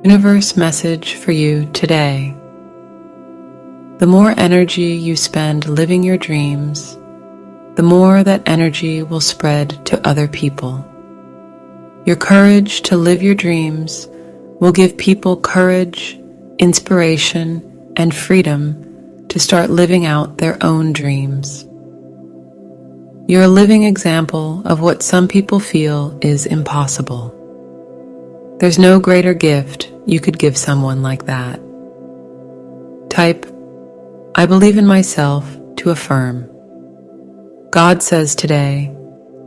Universe message for you today. The more energy you spend living your dreams, the more that energy will spread to other people. Your courage to live your dreams will give people courage, inspiration, and freedom to start living out their own dreams. You're a living example of what some people feel is impossible. There's no greater gift you could give someone like that. Type, I believe in myself to affirm. God says today,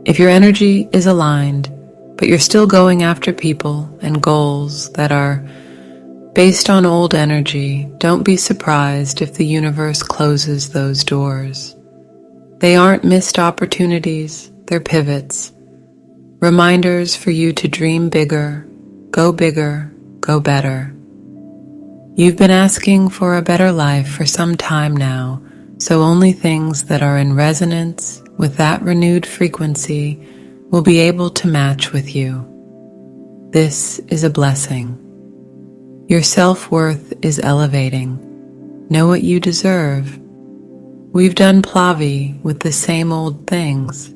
if your energy is aligned, but you're still going after people and goals that are based on old energy, don't be surprised if the universe closes those doors. They aren't missed opportunities, they're pivots. Reminders for you to dream bigger, go better. You've been asking for a better life for some time now, so only things that are in resonance with that renewed frequency will be able to match with you. This is a blessing. Your self-worth is elevating. Know what you deserve. We've done Plavi with the same old things.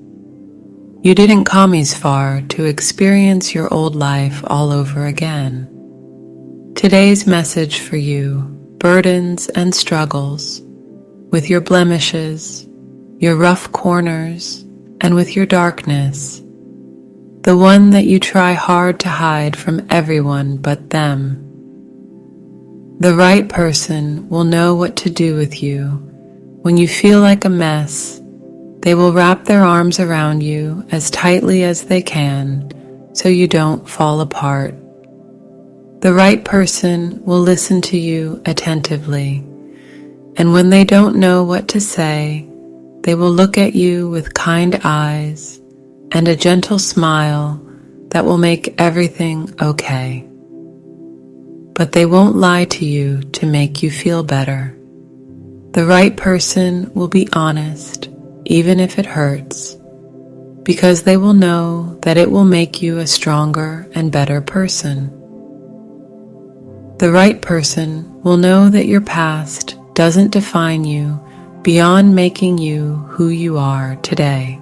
You didn't come as far to experience your old life all over again. Today's message for you, burdens and struggles, with your blemishes, your rough corners, and with your darkness, the one that you try hard to hide from everyone but them. The right person will know what to do with you. When you feel like a mess, they will wrap their arms around you as tightly as they can so you don't fall apart. The right person will listen to you attentively, and when they don't know what to say, they will look at you with kind eyes and a gentle smile that will make everything okay. But they won't lie to you to make you feel better. The right person will be honest, even if it hurts, because they will know that it will make you a stronger and better person. The right person will know that your past doesn't define you beyond making you who you are today.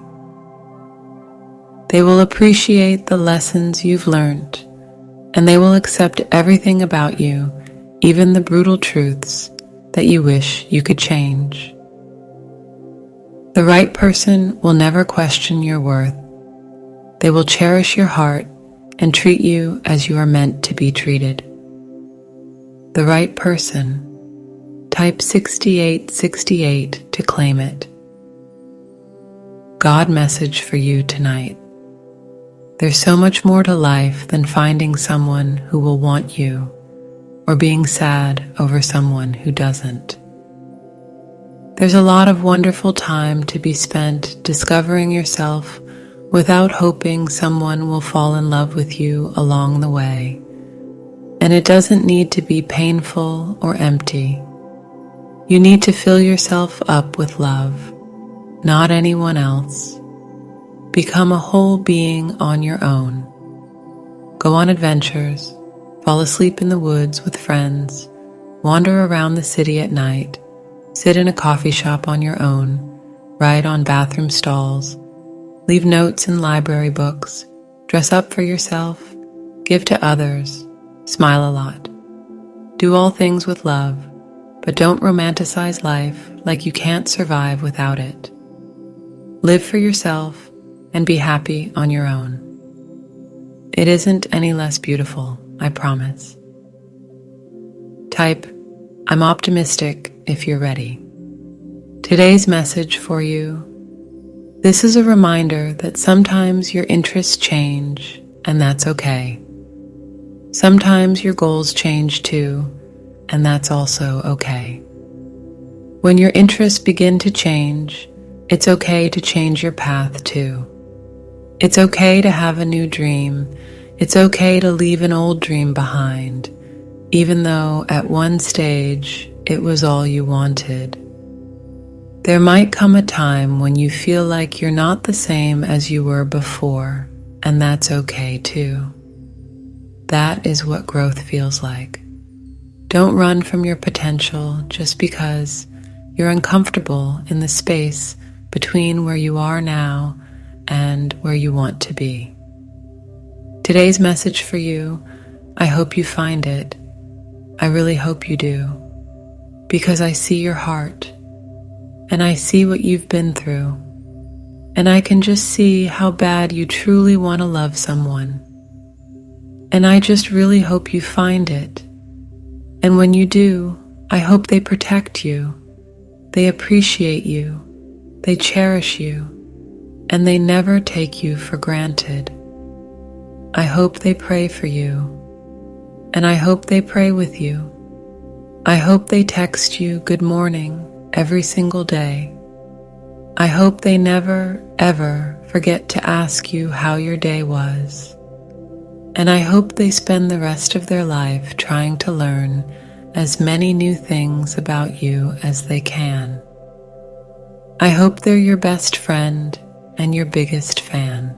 They will appreciate the lessons you've learned, and they will accept everything about you, even the brutal truths that you wish you could change. The right person will never question your worth. They will cherish your heart and treat you as you are meant to be treated. The right person. Type 6868 to claim it. God message for you tonight. There's so much more to life than finding someone who will want you or being sad over someone who doesn't. There's a lot of wonderful time to be spent discovering yourself without hoping someone will fall in love with you along the way. And it doesn't need to be painful or empty. You need to fill yourself up with love, not anyone else. Become a whole being on your own. Go on adventures, fall asleep in the woods with friends, wander around the city at night, sit in a coffee shop on your own, write on bathroom stalls, leave notes in library books, dress up for yourself, give to others, smile a lot. Do all things with love, but don't romanticize life like you can't survive without it. Live for yourself and be happy on your own. It isn't any less beautiful, I promise. Type, I'm optimistic if you're ready. Today's message for you. This is a reminder that sometimes your interests change, and that's okay. Sometimes your goals change too, and that's also okay. When your interests begin to change, it's okay to change your path too. It's okay to have a new dream. It's okay to leave an old dream behind, even though at one stage it was all you wanted. There might come a time when you feel like you're not the same as you were before, and that's okay too. That is what growth feels like. Don't run from your potential just because you're uncomfortable in the space between where you are now and where you want to be. Today's message for you, I hope you find it. I really hope you do, because I see your heart and I see what you've been through, and I can just see how bad you truly want to love someone. And I just really hope you find it. And when you do, I hope they protect you, they appreciate you, they cherish you, and they never take you for granted. I hope they pray for you, and I hope they pray with you. I hope they text you good morning every single day. I hope they never, ever forget to ask you how your day was. And I hope they spend the rest of their life trying to learn as many new things about you as they can. I hope they're your best friend and your biggest fan.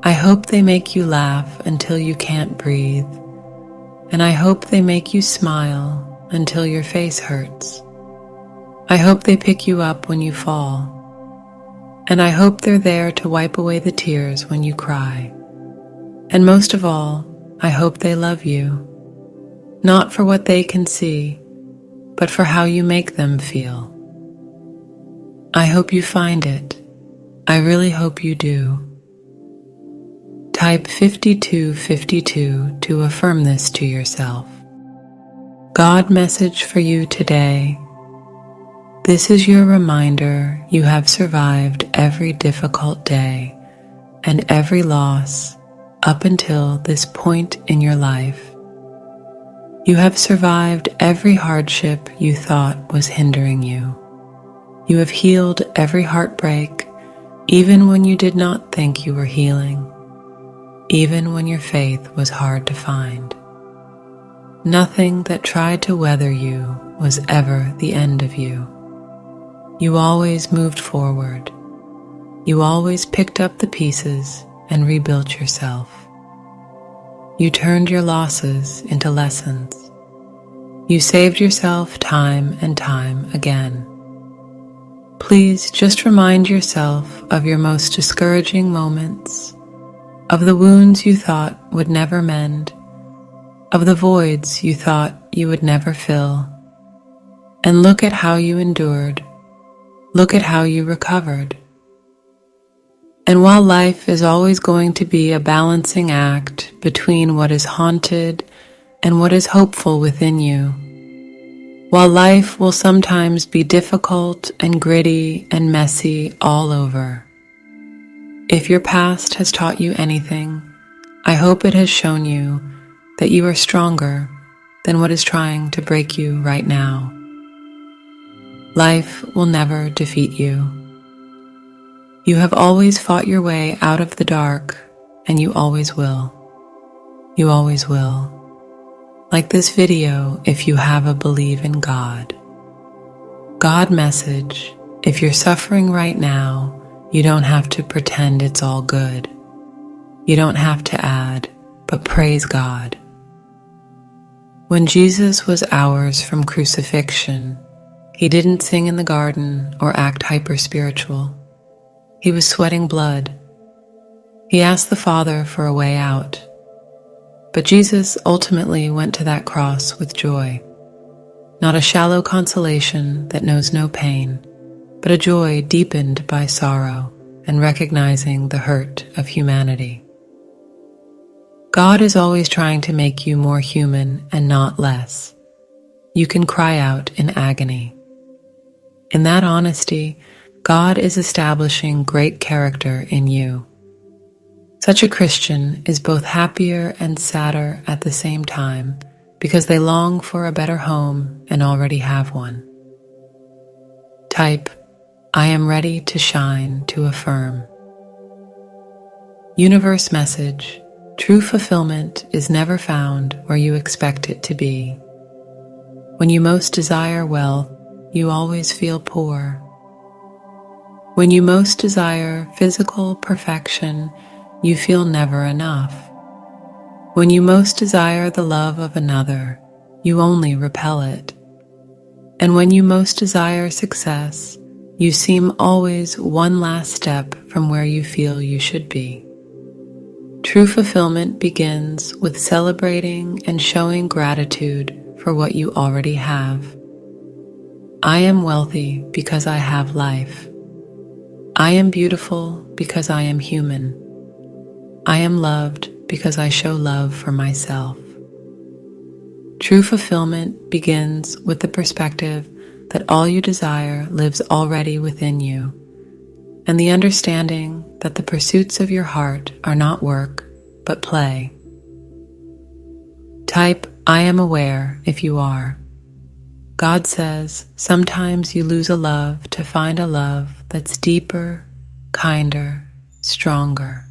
I hope they make you laugh until you can't breathe. And I hope they make you smile until your face hurts. I hope they pick you up when you fall. And I hope they're there to wipe away the tears when you cry. And most of all, I hope they love you, not for what they can see, but for how you make them feel. I hope you find it. I really hope you do. Type 5252 to affirm this to yourself. God message for you today. This is your reminder you have survived every difficult day and every loss up until this point in your life. You have survived every hardship you thought was hindering you. You have healed every heartbreak, even when you did not think you were healing, even when your faith was hard to find. Nothing that tried to weather you was ever the end of you. You always moved forward. You always picked up the pieces and rebuilt yourself. You turned your losses into lessons. You saved yourself time and time again. Please just remind yourself of your most discouraging moments, of the wounds you thought would never mend, of the voids you thought you would never fill, and look at how you endured. Look at how you recovered. And while life is always going to be a balancing act between what is haunted and what is hopeful within you, while life will sometimes be difficult and gritty and messy all over, if your past has taught you anything, I hope it has shown you that you are stronger than what is trying to break you right now. Life will never defeat you. You have always fought your way out of the dark, and you always will. You always will. Like this video, if you have a believe in God. God message, if you're suffering right now, you don't have to pretend it's all good. You don't have to add, but praise God. When Jesus was hours from crucifixion, he didn't sing in the garden or act hyper-spiritual. He was sweating blood. He asked the Father for a way out. But Jesus ultimately went to that cross with joy. Not a shallow consolation that knows no pain, but a joy deepened by sorrow and recognizing the hurt of humanity. God is always trying to make you more human and not less. You can cry out in agony. In that honesty, God is establishing great character in you. Such a Christian is both happier and sadder at the same time because they long for a better home and already have one. Type, I am ready to shine to affirm. Universe message, true fulfillment is never found where you expect it to be. When you most desire wealth, you always feel poor. When you most desire physical perfection, you feel never enough. When you most desire the love of another, you only repel it. And when you most desire success, you seem always one last step from where you feel you should be. True fulfillment begins with celebrating and showing gratitude for what you already have. I am wealthy because I have life. I am beautiful because I am human. I am loved because I show love for myself. True fulfillment begins with the perspective that all you desire lives already within you, and the understanding that the pursuits of your heart are not work, but play. Type, I am aware if you are. God says, sometimes you lose a love to find a love that's deeper, kinder, stronger.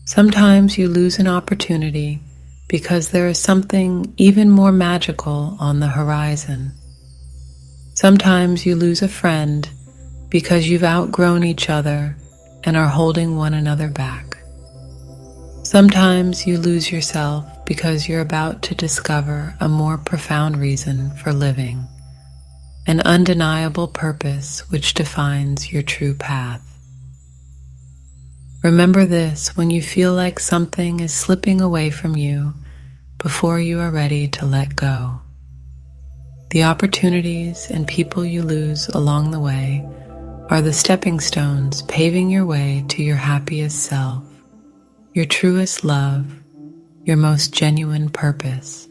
Sometimes you lose an opportunity because there is something even more magical on the horizon. Sometimes you lose a friend because you've outgrown each other and are holding one another back. Sometimes you lose yourself because you're about to discover a more profound reason for living, an undeniable purpose which defines your true path. Remember this when you feel like something is slipping away from you before you are ready to let go. The opportunities and people you lose along the way are the stepping stones paving your way to your happiest self, your truest love, your most genuine purpose.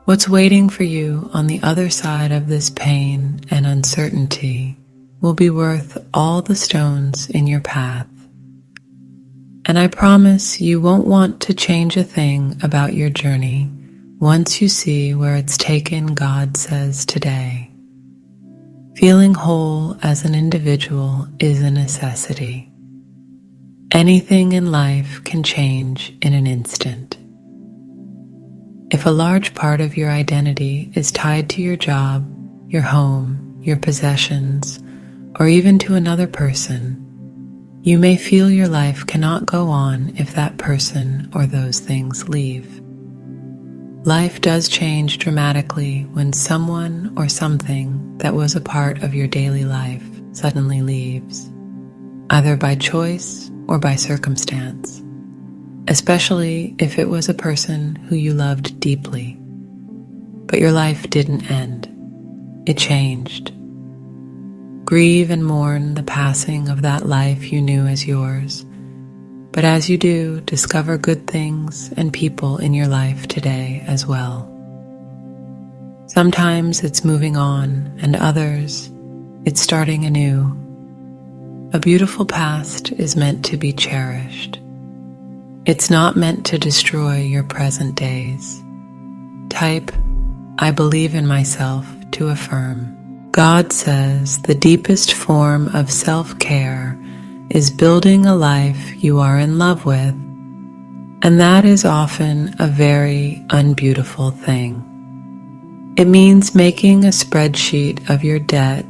What's waiting for you on the other side of this pain and uncertainty will be worth all the stones in your path. And I promise you won't want to change a thing about your journey once you see where it's taken. God says today, feeling whole as an individual is a necessity. Anything in life can change in an instant. If a large part of your identity is tied to your job, your home, your possessions, or even to another person, you may feel your life cannot go on if that person or those things leave. Life does change dramatically when someone or something that was a part of your daily life suddenly leaves, either by choice or by circumstance, especially if it was a person who you loved deeply. But your life didn't end. It changed. Grieve and mourn the passing of that life you knew as yours. But as you do, discover good things and people in your life today as well. Sometimes it's moving on, and others, it's starting anew. A beautiful past is meant to be cherished. It's not meant to destroy your present days. Type, I believe in myself to affirm. God says the deepest form of self-care is building a life you are in love with, and that is often a very unbeautiful thing. It means making a spreadsheet of your debt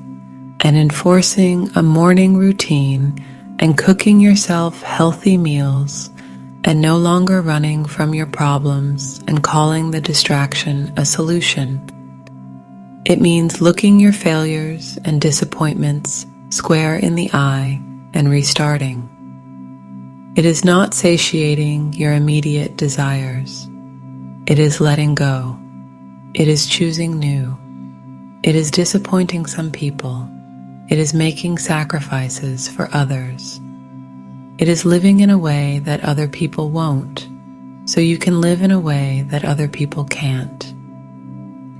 and enforcing a morning routine and cooking yourself healthy meals and no longer running from your problems and calling the distraction a solution. It means looking your failures and disappointments square in the eye and restarting. It is not satiating your immediate desires. It is letting go. It is choosing new. It is disappointing some people. It is making sacrifices for others. It is living in a way that other people won't, so you can live in a way that other people can't.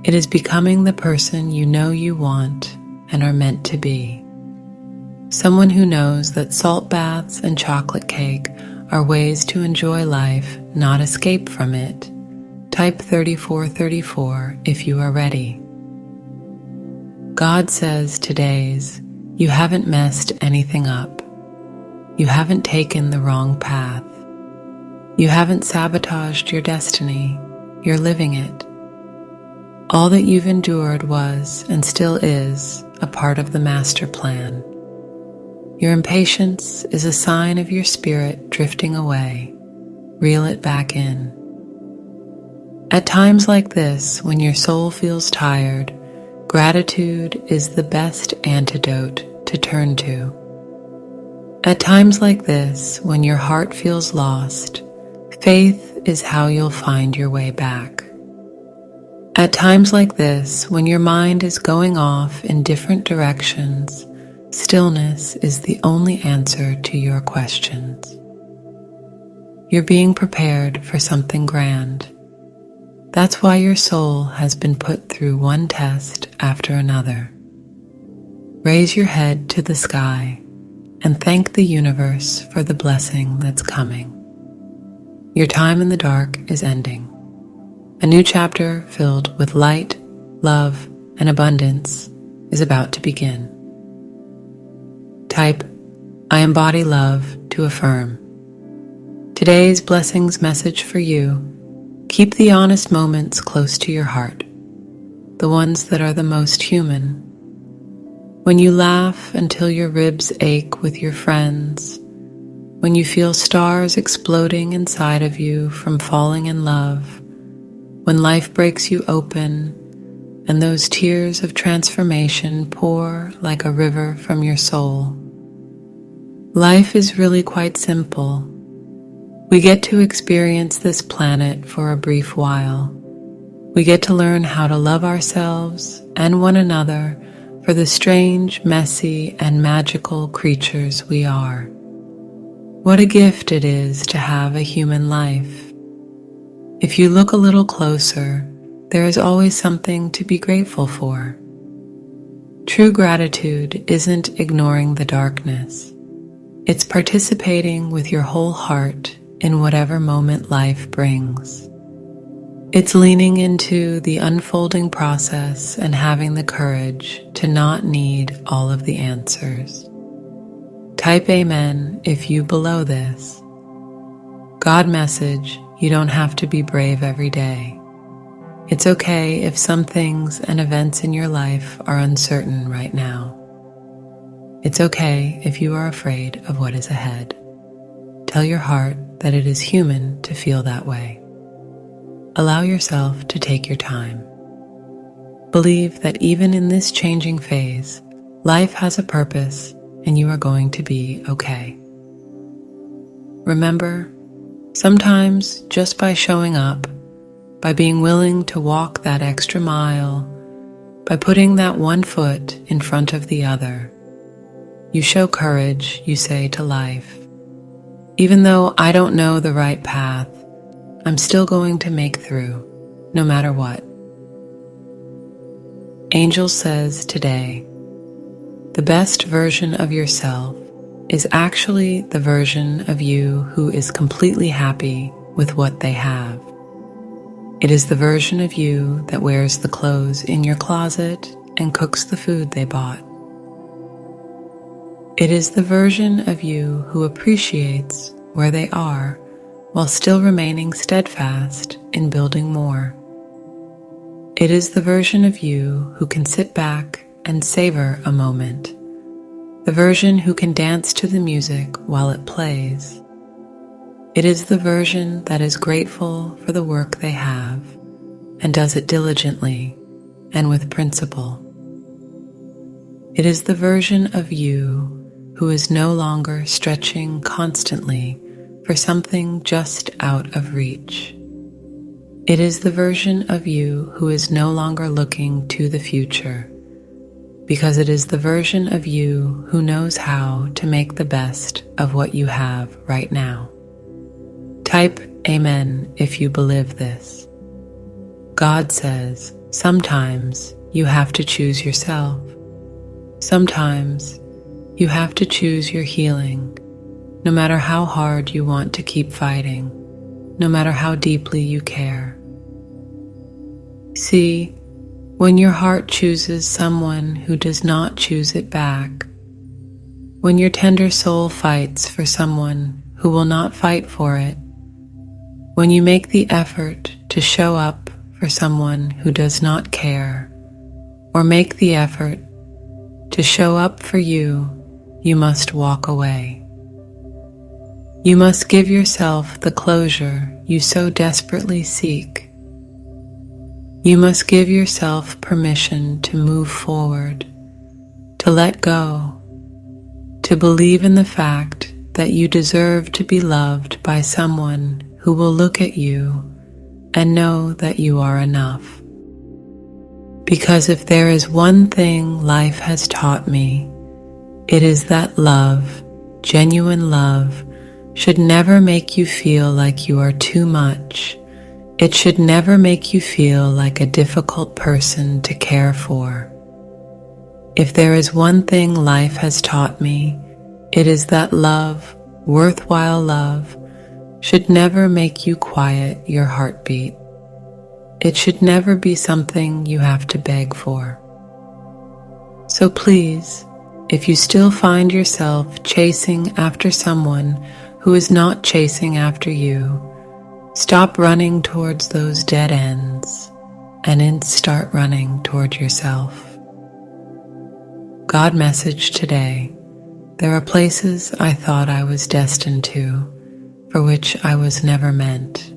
It is becoming the person you know you want and are meant to be. Someone who knows that salt baths and chocolate cake are ways to enjoy life, not escape from it. Type 3434 if you are ready. God says today's, you haven't messed anything up. You haven't taken the wrong path. You haven't sabotaged your destiny. You're living it. All that you've endured was, and still is, a part of the master plan. Your impatience is a sign of your spirit drifting away. reel it back in. At times like this, when your soul feels tired, gratitude is the best antidote to turn to. At times like this, when your heart feels lost, faith is how you'll find your way back. At times like this, when your mind is going off in different directions, stillness is the only answer to your questions. You're being prepared for something grand. That's why your soul has been put through one test after another. Raise your head to the sky and thank the universe for the blessing that's coming. Your time in the dark is ending. A new chapter filled with light, love, and abundance is about to begin. Type, "I embody love" to affirm. Today's blessings message for you: keep the honest moments close to your heart, the ones that are the most human. When you laugh until your ribs ache with your friends, when you feel stars exploding inside of you from falling in love, when life breaks you open and those tears of transformation pour like a river from your soul. Life is really quite simple. We get to experience this planet for a brief while. We get to learn how to love ourselves and one another for the strange, messy, and magical creatures we are. What a gift it is to have a human life. If you look a little closer, there is always something to be grateful for. True gratitude isn't ignoring the darkness. It's participating with your whole heart in whatever moment life brings. It's leaning into the unfolding process and having the courage to not need all of the answers. Type amen if you below this. God message, you don't have to be brave every day. It's okay if some things and events in your life are uncertain right now. It's okay if you are afraid of what is ahead. Tell your heart that it is human to feel that way. Allow yourself to take your time. Believe that even in this changing phase, life has a purpose and you are going to be okay. Remember, sometimes just by showing up, by being willing to walk that extra mile, by putting that one foot in front of the other, you show courage, you say to life, even though I don't know the right path, I'm still going to make through, no matter what. Angel says today, the best version of yourself is actually the version of you who is completely happy with what they have. It is the version of you that wears the clothes in your closet and cooks the food they bought. It is the version of you who appreciates where they are while still remaining steadfast in building more. It is the version of you who can sit back and savor a moment, the version who can dance to the music while it plays. It is the version that is grateful for the work they have and does it diligently and with principle. It is the version of you who is no longer stretching constantly for something just out of reach. It is the version of you who is no longer looking to the future, because it is the version of you who knows how to make the best of what you have right now. Type amen if you believe this. God says, sometimes you have to choose yourself. Sometimes you have to choose your healing, no matter how hard you want to keep fighting, no matter how deeply you care. See, when your heart chooses someone who does not choose it back, when your tender soul fights for someone who will not fight for it, when you make the effort to show up for someone who does not care, or make the effort to show up for you, you must walk away. You must give yourself the closure you so desperately seek. You must give yourself permission to move forward, to let go, to believe in the fact that you deserve to be loved by someone who will look at you and know that you are enough. Because if there is one thing life has taught me, it is that love, genuine love, should never make you feel like you are too much. It should never make you feel like a difficult person to care for. If there is one thing life has taught me, it is that love, worthwhile love, should never make you quiet your heartbeat. It should never be something you have to beg for. So please, if you still find yourself chasing after someone who is not chasing after you, stop running towards those dead ends and start running toward yourself. God message today: there are places I thought I was destined to, for which I was never meant.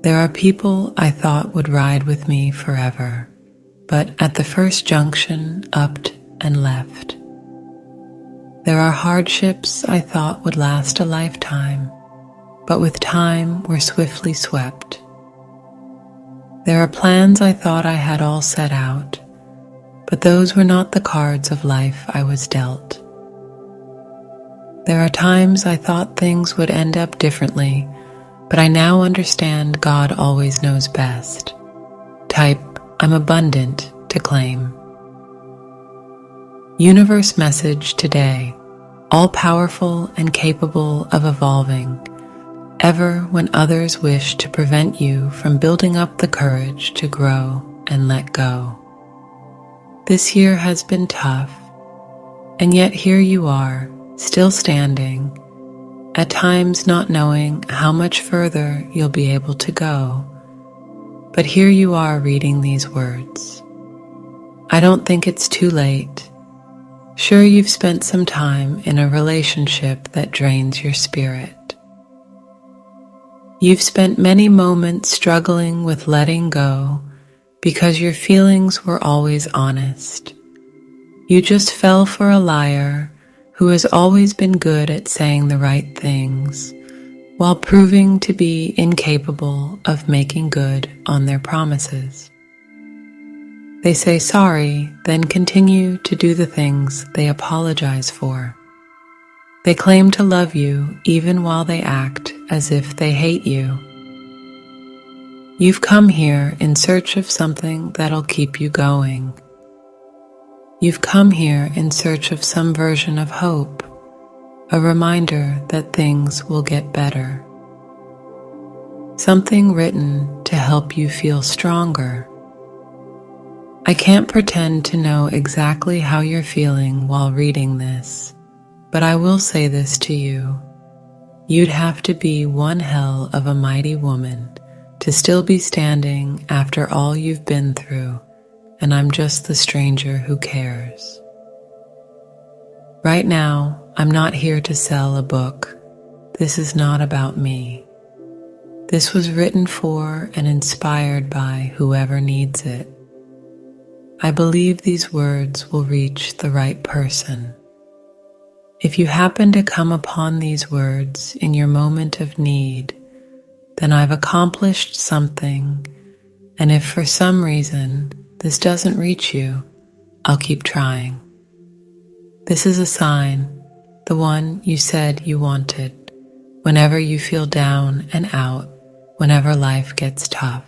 There are people I thought would ride with me forever, but at the first junction upped and left. There are hardships I thought would last a lifetime, but with time were swiftly swept. There are plans I thought I had all set out, but those were not the cards of life I was dealt. There are times I thought things would end up differently, but I now understand God always knows best. Type, I'm abundant to claim. Universe message today: all-powerful and capable of evolving, ever when others wish to prevent you from building up the courage to grow and let go. This year has been tough, and yet here you are, still standing, at times not knowing how much further you'll be able to go. But here you are reading these words. I don't think it's too late. Sure, you've spent some time in a relationship that drains your spirit. You've spent many moments struggling with letting go because your feelings were always honest. You just fell for a liar who has always been good at saying the right things, while proving to be incapable of making good on their promises. They say sorry, then continue to do the things they apologize for. They claim to love you even while they act as if they hate you. You've come here in search of something that'll keep you going. You've come here in search of some version of hope, a reminder that things will get better. Something written to help you feel stronger. I can't pretend to know exactly how you're feeling while reading this, but I will say this to you. You'd have to be one hell of a mighty woman to still be standing after all you've been through, and I'm just the stranger who cares. Right now, I'm not here to sell a book. This is not about me. This was written for and inspired by whoever needs it. I believe these words will reach the right person. If you happen to come upon these words in your moment of need, then I've accomplished something, and if for some reason this doesn't reach you, I'll keep trying. This is a sign, the one you said you wanted, whenever you feel down and out, whenever life gets tough.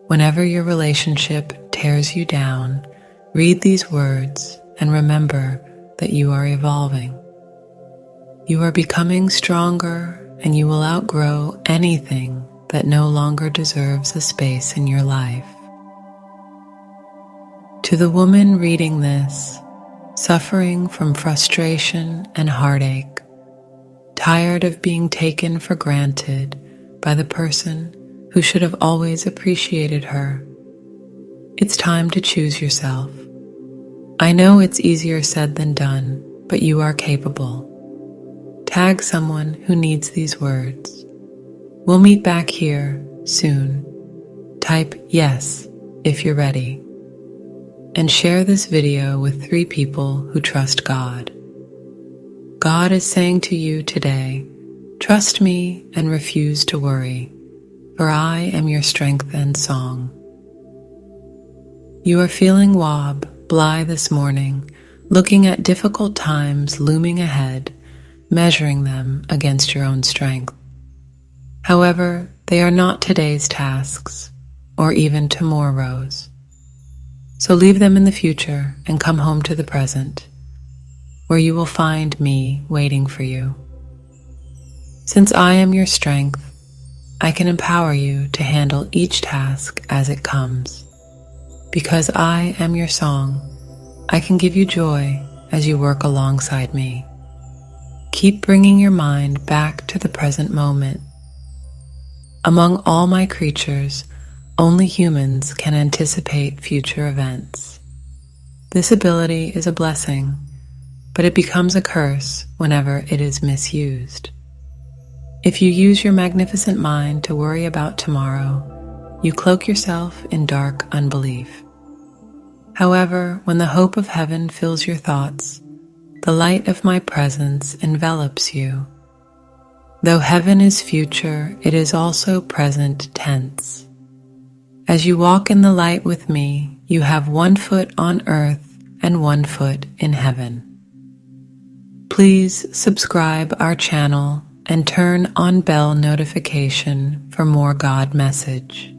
Whenever your relationship tears you down, read these words and remember that you are evolving. You are becoming stronger, and you will outgrow anything that no longer deserves a space in your life. To the woman reading this, suffering from frustration and heartache, tired of being taken for granted by the person who should have always appreciated her, it's time to choose yourself. I know it's easier said than done, but you are capable. Tag someone who needs these words. We'll meet back here soon. Type yes if you're ready. And share this video with 3 people who trust God. God is saying to you today, trust me and refuse to worry, for I am your strength and song. You are feeling blah this morning, looking at difficult times looming ahead, measuring them against your own strength. However, they are not today's tasks, or even tomorrow's. So leave them in the future and come home to the present, where you will find me waiting for you. Since I am your strength, I can empower you to handle each task as it comes. Because I am your song, I can give you joy as you work alongside me. Keep bringing your mind back to the present moment. Among all my creatures, only humans can anticipate future events. This ability is a blessing, but it becomes a curse whenever it is misused. If you use your magnificent mind to worry about tomorrow, you cloak yourself in dark unbelief. However, when the hope of heaven fills your thoughts, the light of my presence envelops you. Though heaven is future, it is also present tense. As you walk in the light with me, you have 1 foot on earth and 1 foot in heaven. Please subscribe our channel and turn on bell notification for more God message.